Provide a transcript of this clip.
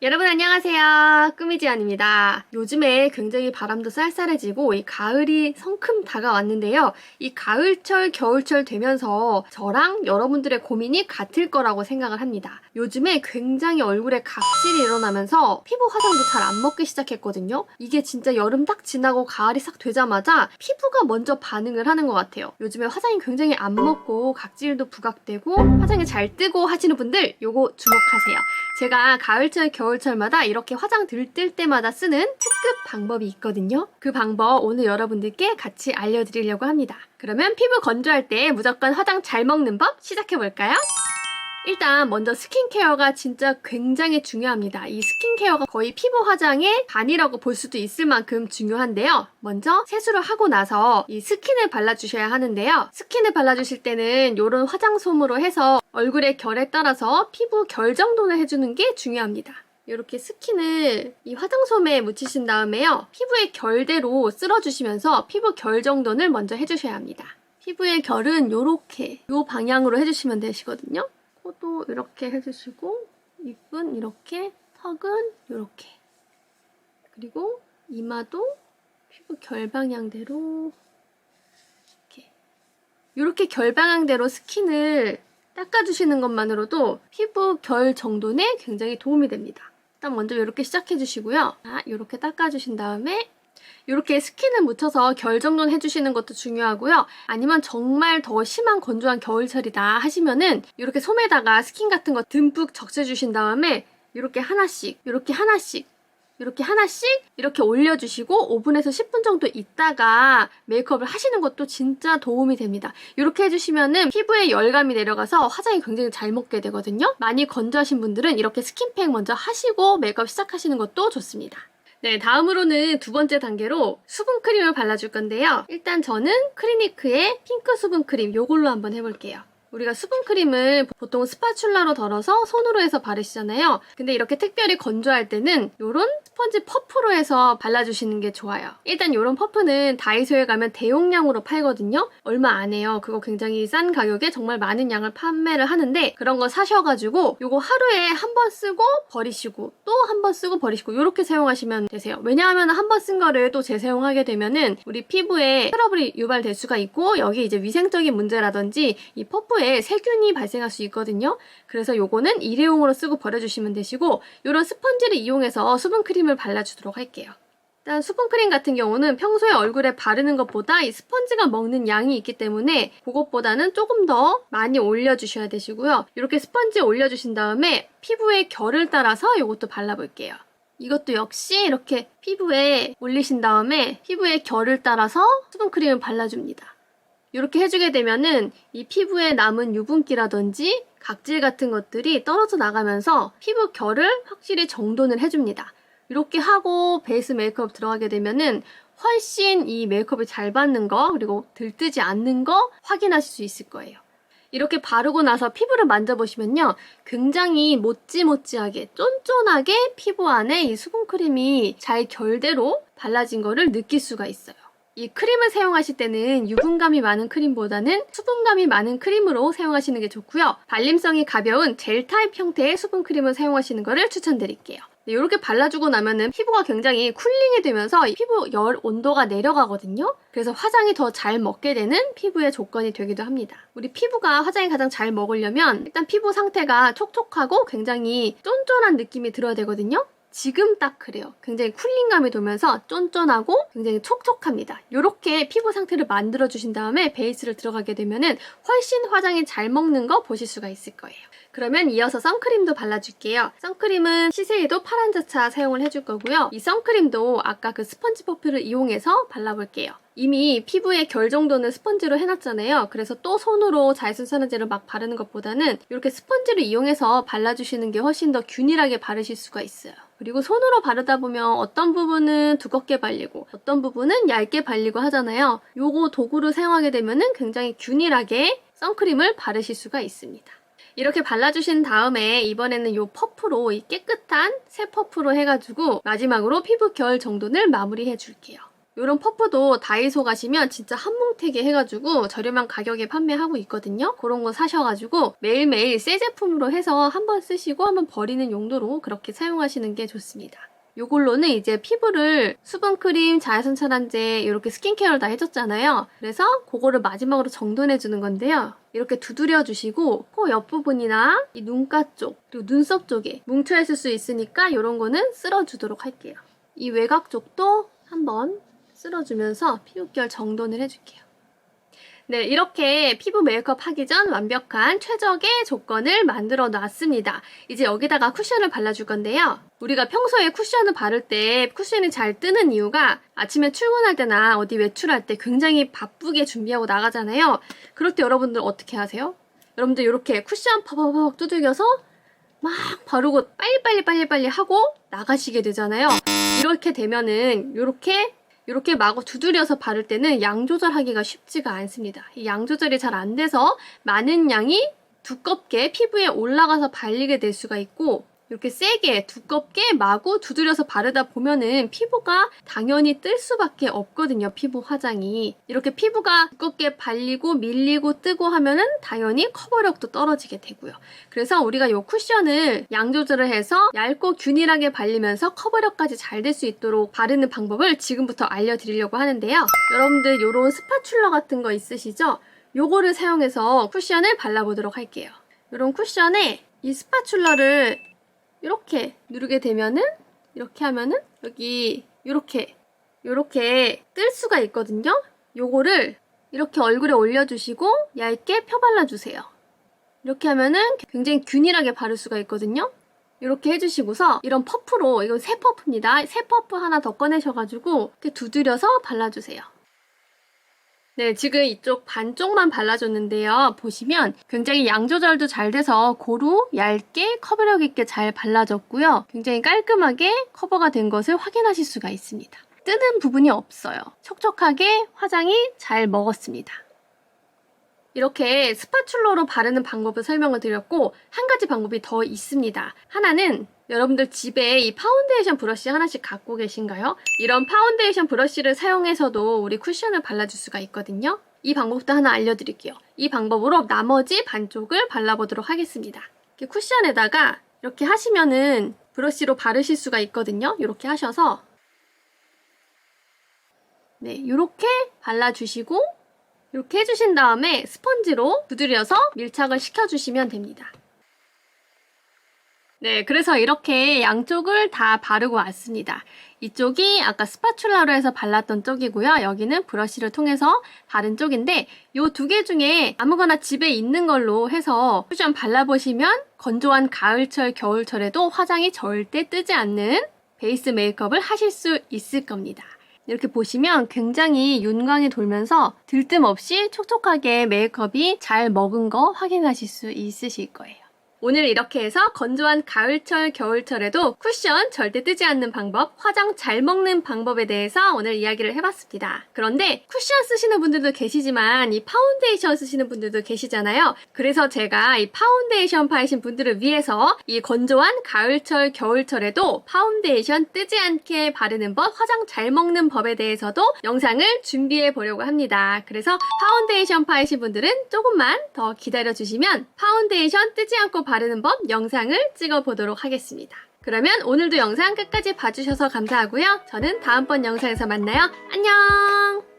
여러분 안녕하세요. 꾸미지연입니다. 요즘에 굉장히 바람도 쌀쌀해지고 이 가을이 성큼 다가왔는데요. 이 가을철, 겨울철 되면서 저랑 여러분들의 고민이 같을 거라고 생각을 합니다. 요즘에 굉장히 얼굴에 각질이 일어나면서 피부 화장도 잘 안 먹기 시작했거든요. 이게 진짜 여름 딱 지나고 가을이 싹 되자마자 피부가 먼저 반응을 하는 것 같아요. 요즘에 화장이 굉장히 안 먹고 각질도 부각되고 화장이 잘 뜨고 하시는 분들 요거 주목하세요. 제가 가을철, 겨울철마다 이렇게 화장 들뜰 때마다 쓰는 특급 방법이 있거든요. 그 방법 오늘 여러분들께 같이 알려드리려고 합니다. 그러면 피부 건조할 때 무조건 화장 잘 먹는 법 시작해볼까요? 일단 먼저 스킨케어가 진짜 굉장히 중요합니다. 이 스킨케어가 거의 피부 화장의 반이라고 볼 수도 있을 만큼 중요한데요. 먼저 세수를 하고 나서 이 스킨을 발라주셔야 하는데요. 스킨을 발라주실 때는 이런 화장솜으로 해서 얼굴의 결에 따라서 피부 결 정돈을 해주는 게 중요합니다. 이렇게 스킨을 이 화장솜에 묻히신 다음에요. 피부의 결대로 쓸어주시면서 피부 결 정돈을 먼저 해주셔야 합니다. 피부의 결은 이렇게 이 방향으로 해주시면 되시거든요. 코도 이렇게 해주시고 입은 이렇게, 턱은 이렇게, 그리고 이마도 피부 결 방향대로 이렇게 결 방향대로 스킨을 닦아주시는 것만으로도 피부 결 정돈에 굉장히 도움이 됩니다. 일단 먼저 이렇게 시작해주시고요. 이렇게 닦아주신 다음에 이렇게 스킨을 묻혀서 결 정돈 해주시는 것도 중요하고요. 아니면 정말 더 심한 건조한 겨울철이다 하시면은 이렇게 솜에다가 스킨 같은 거 듬뿍 적셔주신 다음에 이렇게 하나씩 이렇게 올려주시고 5분에서 10분 정도 있다가 메이크업을 하시는 것도 진짜 도움이 됩니다. 이렇게 해주시면은 피부에 열감이 내려가서 화장이 굉장히 잘 먹게 되거든요. 많이 건조하신 분들은 이렇게 스킨팩 먼저 하시고 메이크업 시작하시는 것도 좋습니다. 네, 다음으로는 두 번째 단계로 수분크림을 발라줄 건데요. 일단 저는 크리니크의 핑크 수분크림 요걸로 한번 해볼게요. 우리가 수분크림을 보통 스파츌라로 덜어서 손으로 해서 바르시잖아요. 근데 이렇게 특별히 건조할 때는 요런 스펀지 퍼프로 해서 발라주시는 게 좋아요. 일단 요런 퍼프는 다이소에 가면 대용량으로 팔거든요. 얼마 안 해요. 그거 굉장히 싼 가격에 정말 많은 양을 판매를 하는데 그런 거 사셔가지고 요거 하루에 한 번 쓰고 버리시고 또 한 번 쓰고 버리시고 요렇게 사용하시면 되세요. 왜냐하면 한 번 쓴 거를 또 재사용하게 되면은 우리 피부에 트러블이 유발될 수가 있고 여기 이제 위생적인 문제라든지 이 퍼프 세균이 발생할 수 있거든요. 그래서 요거는 일회용으로 쓰고 버려주시면 되시고 요런 스펀지를 이용해서 수분크림을 발라주도록 할게요. 일단 수분크림 같은 경우는 평소에 얼굴에 바르는 것보다 이 스펀지가 먹는 양이 있기 때문에 그것보다는 조금 더 많이 올려주셔야 되시고요. 이렇게 스펀지 올려주신 다음에 피부의 결을 따라서 요것도 발라볼게요. 이것도 역시 이렇게 피부에 올리신 다음에 피부의 결을 따라서 수분크림을 발라줍니다. 이렇게 해주게 되면은 이 피부에 남은 유분기라든지 각질 같은 것들이 떨어져 나가면서 피부 결을 확실히 정돈을 해줍니다. 이렇게 하고 베이스 메이크업 들어가게 되면은 훨씬 이 메이크업이 잘 받는 거 그리고 들뜨지 않는 거 확인하실 수 있을 거예요. 이렇게 바르고 나서 피부를 만져보시면요. 굉장히 모찌모찌하게 쫀쫀하게 피부 안에 이 수분크림이 잘 결대로 발라진 거를 느낄 수가 있어요. 이 크림을 사용하실 때는 유분감이 많은 크림보다는 수분감이 많은 크림으로 사용하시는 게 좋고요. 발림성이 가벼운 젤 타입 형태의 수분크림을 사용하시는 것을 추천드릴게요. 네, 이렇게 발라주고 나면은 피부가 굉장히 쿨링이 되면서 이 피부 열 온도가 내려가거든요. 그래서 화장이 더 잘 먹게 되는 피부의 조건이 되기도 합니다. 우리 피부가 화장이 가장 잘 먹으려면 일단 피부 상태가 촉촉하고 굉장히 쫀쫀한 느낌이 들어야 되거든요. 지금 딱 그래요. 굉장히 쿨링감이 돌면서 쫀쫀하고 굉장히 촉촉합니다. 이렇게 피부 상태를 만들어주신 다음에 베이스를 들어가게 되면은 훨씬 화장이 잘 먹는 거 보실 수가 있을 거예요. 그러면 이어서 선크림도 발라줄게요. 선크림은 시세이도 파란자차 사용을 해줄 거고요. 이 선크림도 아까 그 스펀지 퍼프를 이용해서 발라볼게요. 이미 피부에 결 정도는 스펀지로 해놨잖아요. 그래서 또 손으로 자외선산화제를 막 바르는 것보다는 이렇게 스펀지를 이용해서 발라주시는 게 훨씬 더 균일하게 바르실 수가 있어요. 그리고 손으로 바르다 보면 어떤 부분은 두껍게 발리고 어떤 부분은 얇게 발리고 하잖아요. 요거 도구를 사용하게 되면은 굉장히 균일하게 선크림을 바르실 수가 있습니다. 이렇게 발라주신 다음에 이번에는 이 퍼프로 이 깨끗한 새 퍼프로 해가지고 마지막으로 피부 결 정돈을 마무리해 줄게요. 이런 퍼프도 다이소 가시면 진짜 한 뭉태기 해가지고 저렴한 가격에 판매하고 있거든요. 그런 거 사셔가지고 매일매일 새 제품으로 해서 한번 쓰시고 한번 버리는 용도로 그렇게 사용하시는 게 좋습니다. 요걸로는 이제 피부를 수분크림, 자외선 차단제 이렇게 스킨케어를 다 해줬잖아요. 그래서 그거를 마지막으로 정돈해주는 건데요. 이렇게 두드려 주시고 코 옆부분이나 이 눈가 쪽 그리고 눈썹 쪽에 뭉쳐있을 수 있으니까 이런 거는 쓸어주도록 할게요. 이 외곽 쪽도 한번 쓸어주면서 피부결 정돈을 해줄게요. 네, 이렇게 피부 메이크업 하기 전 완벽한 최적의 조건을 만들어 놨습니다. 이제 여기다가 쿠션을 발라줄 건데요. 우리가 평소에 쿠션을 바를 때 쿠션이 잘 뜨는 이유가 아침에 출근할 때나 어디 외출할 때 굉장히 바쁘게 준비하고 나가잖아요. 그럴 때 여러분들 어떻게 하세요? 여러분들 이렇게 쿠션 팍팍팍 두들겨서 막 바르고 빨리빨리 하고 나가시게 되잖아요. 이렇게 되면은 이렇게 마구 두드려서 바를 때는 양 조절하기가 쉽지가 않습니다. 이 양 조절이 잘 안 돼서 많은 양이 두껍게 피부에 올라가서 발리게 될 수가 있고 이렇게 세게 두껍게 마구 두드려서 바르다 보면은 피부가 당연히 뜰 수밖에 없거든요. 피부 화장이. 이렇게 피부가 두껍게 발리고 밀리고 뜨고 하면은 당연히 커버력도 떨어지게 되고요. 그래서 우리가 이 쿠션을 양 조절을 해서 얇고 균일하게 발리면서 커버력까지 잘 될 수 있도록 바르는 방법을 지금부터 알려드리려고 하는데요. 여러분들 이런 스파츌러 같은 거 있으시죠? 요거를 사용해서 쿠션을 발라보도록 할게요. 이런 쿠션에 이 스파츌러를 이렇게 누르게 되면은 이렇게 하면은 여기 이렇게 뜰 수가 있거든요. 요거를 이렇게 얼굴에 올려주시고 얇게 펴발라주세요. 이렇게 하면은 굉장히 균일하게 바를 수가 있거든요. 이렇게 해주시고서 이런 퍼프로, 이건 새 퍼프입니다. 새 퍼프 하나 더 꺼내셔가지고 이렇게 두드려서 발라주세요. 네, 지금 이쪽 반쪽만 발라줬는데요. 보시면 굉장히 양 조절도 잘 돼서 고루 얇게 커버력 있게 잘 발라졌고요. 굉장히 깔끔하게 커버가 된 것을 확인하실 수가 있습니다. 뜨는 부분이 없어요. 촉촉하게 화장이 잘 먹었습니다. 이렇게 스파츌러로 바르는 방법을 설명을 드렸고 한 가지 방법이 더 있습니다. 하나는 여러분들 집에 이 파운데이션 브러쉬 하나씩 갖고 계신가요? 이런 파운데이션 브러쉬를 사용해서도 우리 쿠션을 발라줄 수가 있거든요. 이 방법도 하나 알려드릴게요. 이 방법으로 나머지 반쪽을 발라보도록 하겠습니다. 이렇게 쿠션에다가 이렇게 하시면은 브러쉬로 바르실 수가 있거든요. 이렇게 하셔서 네, 이렇게 발라주시고 이렇게 해주신 다음에 스펀지로 두드려서 밀착을 시켜주시면 됩니다. 네, 그래서 이렇게 양쪽을 다 바르고 왔습니다. 이쪽이 아까 스파츌러로 해서 발랐던 쪽이고요. 여기는 브러쉬를 통해서 바른 쪽인데 이 두 개 중에 아무거나 집에 있는 걸로 해서 쿠션 발라보시면 건조한 가을철, 겨울철에도 화장이 절대 뜨지 않는 베이스 메이크업을 하실 수 있을 겁니다. 이렇게 보시면 굉장히 윤광이 돌면서 들뜸 없이 촉촉하게 메이크업이 잘 먹은 거 확인하실 수 있으실 거예요. 오늘 이렇게 해서 건조한 가을철, 겨울철에도 쿠션 절대 뜨지 않는 방법, 화장 잘 먹는 방법에 대해서 오늘 이야기를 해봤습니다. 그런데 쿠션 쓰시는 분들도 계시지만 이 파운데이션 쓰시는 분들도 계시잖아요. 그래서 제가 이 파운데이션 파이신 분들을 위해서 이 건조한 가을철, 겨울철에도 파운데이션 뜨지 않게 바르는 법, 화장 잘 먹는 법에 대해서도 영상을 준비해 보려고 합니다. 그래서 파운데이션 파이신 분들은 조금만 더 기다려주시면 파운데이션 뜨지 않고 바르는 법 영상을 찍어보도록 하겠습니다. 그러면 오늘도 영상 끝까지 봐주셔서 감사하고요. 저는 다음번 영상에서 만나요. 안녕!